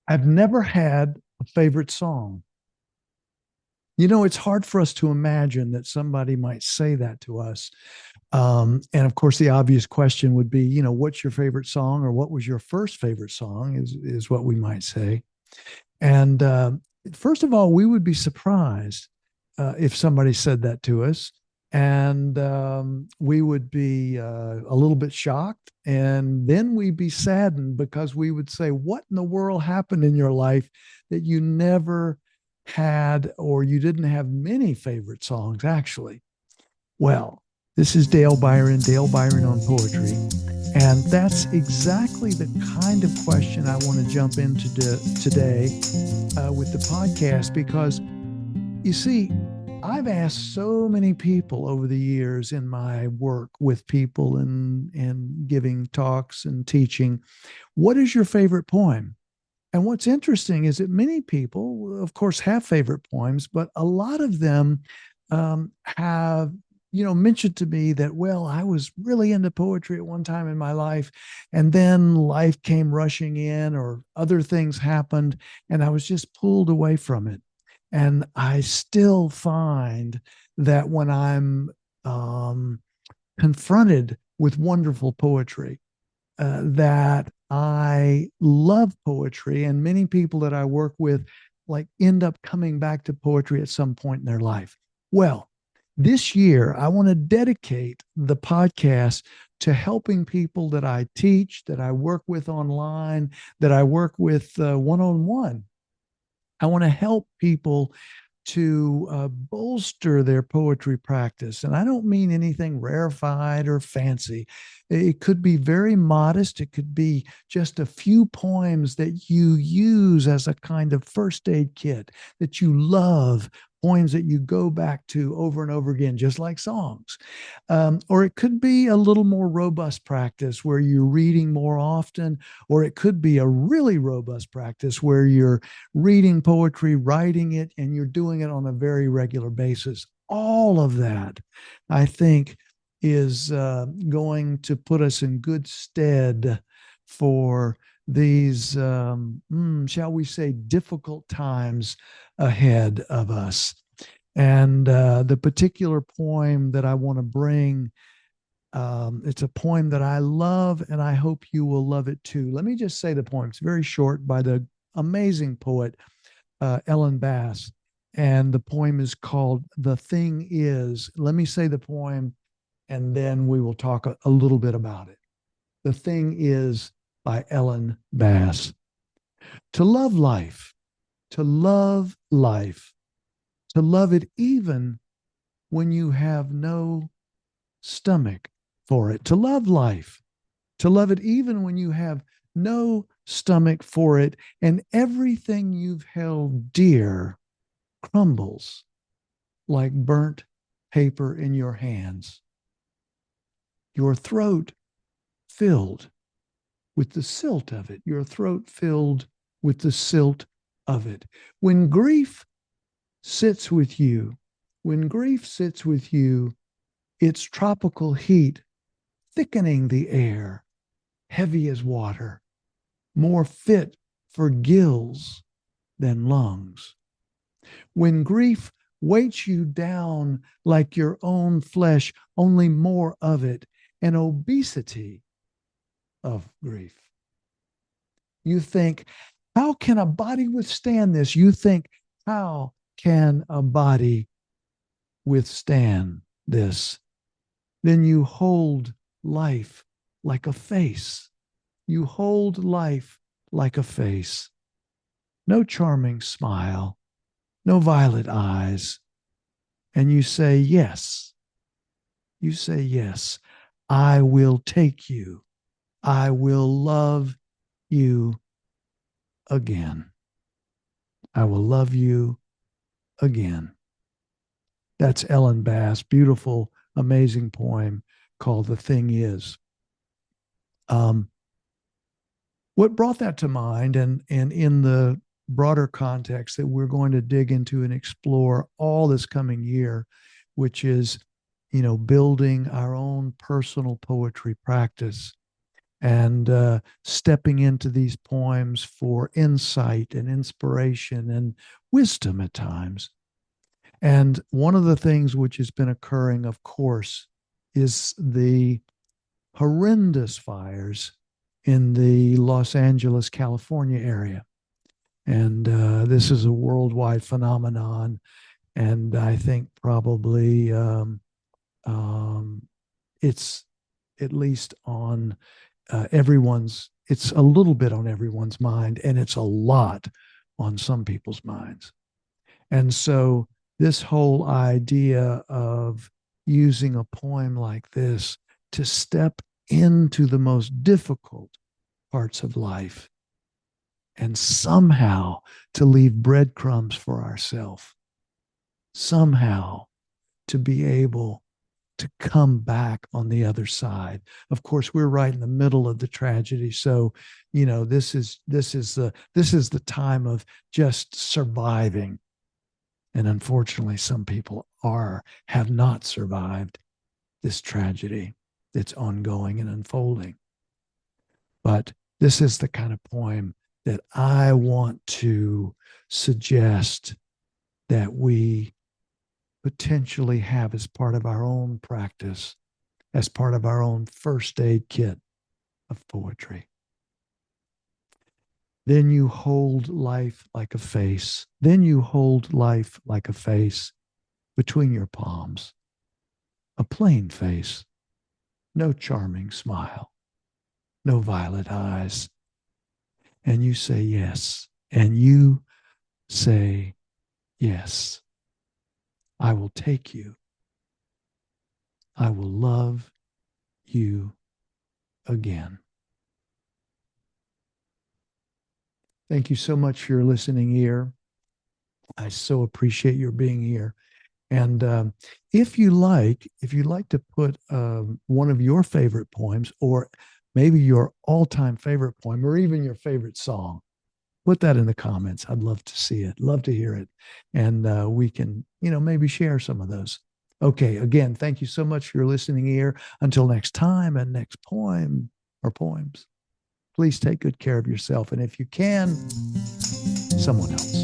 I've never had a favorite song. It's hard for us to imagine that somebody might say that to us. And of course, the obvious question would be, what's your favorite song, or what was your first favorite song, is what we might say. And first of all, we would be surprised if somebody said that to us. And we would be a little bit shocked. And then we'd be saddened because we would say, what in the world happened in your life that you never had, or you didn't have many favorite songs, actually? Well, this is Dale Byron on poetry. And that's exactly the kind of question I want to jump into today with the podcast, because you see, I've asked so many people over the years in my work with people and giving talks and teaching, what is your favorite poem? And what's interesting is that many people, of course, have favorite poems, but a lot of them have, mentioned to me that, well, I was really into poetry at one time in my life, and then life came rushing in, or other things happened, and I was just pulled away from it. And I still find that when I'm confronted with wonderful poetry, that I love poetry, and many people that I work with like end up coming back to poetry at some point in their life. Well, this year I want to dedicate the podcast to helping people that I teach, that I work with online, that I work with one on one. I want to help people to bolster their poetry practice. And I don't mean anything rarefied or fancy. It could be very modest. It could be just a few poems that you use as a kind of first aid kit, that you love, poems that you go back to over and over again, just like songs. Or it could be a little more robust practice where you're reading more often, or it could be a really robust practice where you're reading poetry, writing it, and you're doing it on a very regular basis. All of that, I think, is going to put us in good stead for these, shall we say, difficult times ahead of us. And the particular poem that I want to bring, it's a poem that I love, and I hope you will love it too. Let me just say the poem. It's very short, by the amazing poet Ellen Bass. And the poem is called The Thing Is. Let me say the poem, and then we will talk a little bit about it. The Thing Is by Ellen Bass. To love life, to love life, to love it even when you have no stomach for it, to love life, to love it even when you have no stomach for it, and everything you've held dear crumbles like burnt paper in your hands. Your throat filled with the silt of it, your throat filled with the silt of it. When grief sits with you, when grief sits with you, its tropical heat thickening the air, heavy as water, more fit for gills than lungs. When grief weights you down like your own flesh, only more of it, an obesity of grief. You think, how can a body withstand this? You think, how can a body withstand this? Then you hold life like a face. You hold life like a face. No charming smile, no violet eyes. And you say, yes. You say, yes, I will take you. I will love you again. I will love you again. That's Ellen Bass, beautiful, amazing poem called The Thing Is. What brought that to mind, and in the broader context that we're going to dig into and explore all this coming year, which is, building our own personal poetry practice. and stepping into these poems for insight and inspiration and wisdom at times. And one of the things which has been occurring, of course, is the horrendous fires in the Los Angeles, California area. And this is a worldwide phenomenon. And I think probably it's at least on it's a little bit on everyone's mind, and it's a lot on some people's minds. And so, this whole idea of using a poem like this to step into the most difficult parts of life and somehow to leave breadcrumbs for ourselves, somehow to be able to come back on the other side. Of course, we're right in the middle of the tragedy, so this is the time of just surviving. And unfortunately, some people have not survived this tragedy that's ongoing and unfolding. But this is the kind of poem that I want to suggest that we potentially have as part of our own practice, as part of our own first aid kit of poetry. Then you hold life like a face. Then you hold life like a face between your palms. A plain face, no charming smile, no violet eyes. And you say yes. And you say yes. I will take you. I will love you again. Thank you so much for your listening ear. I so appreciate your being here. And if you like to put one of your favorite poems, or maybe your all-time favorite poem, or even your favorite song, put that in the comments. I'd love to see it, love to hear it. And we can, maybe share some of those. Okay, again, thank you so much for your listening ear. Until next time and next poem or poems, please take good care of yourself. And if you can, someone else.